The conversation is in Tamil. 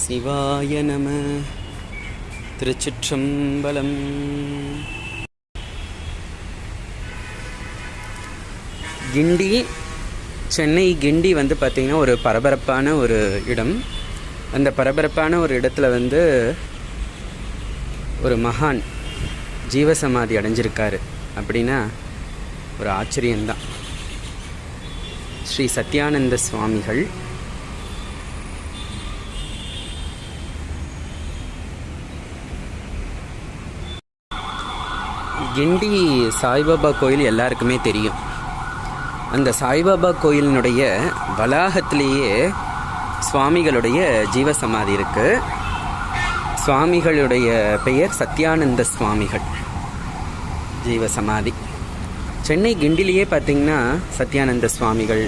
சிவாய நம. திருச்சிற்றம்பலம். கிண்டி, சென்னை கிண்டி பார்த்திங்கன்னா ஒரு பரபரப்பான ஒரு இடம். அந்த பரபரப்பான ஒரு இடத்துல ஒரு மகான் ஜீவசமாதி அடைஞ்சிருக்காரு அப்படின்னா ஒரு ஆச்சரியந்தான். ஸ்ரீ சத்யானந்த சுவாமிகள் கிண்டி சாய்பாபா கோயில் எல்லாருக்குமே தெரியும். அந்த சாய்பாபா கோயிலினுடைய வளாகத்திலேயே சுவாமிகளுடைய ஜீவசமாதி இருக்குது. சுவாமிகளுடைய பெயர் சத்யானந்த சுவாமிகள் ஜீவசமாதி. சென்னை கிண்டிலேயே பார்த்திங்கன்னா சத்யானந்த சுவாமிகள்,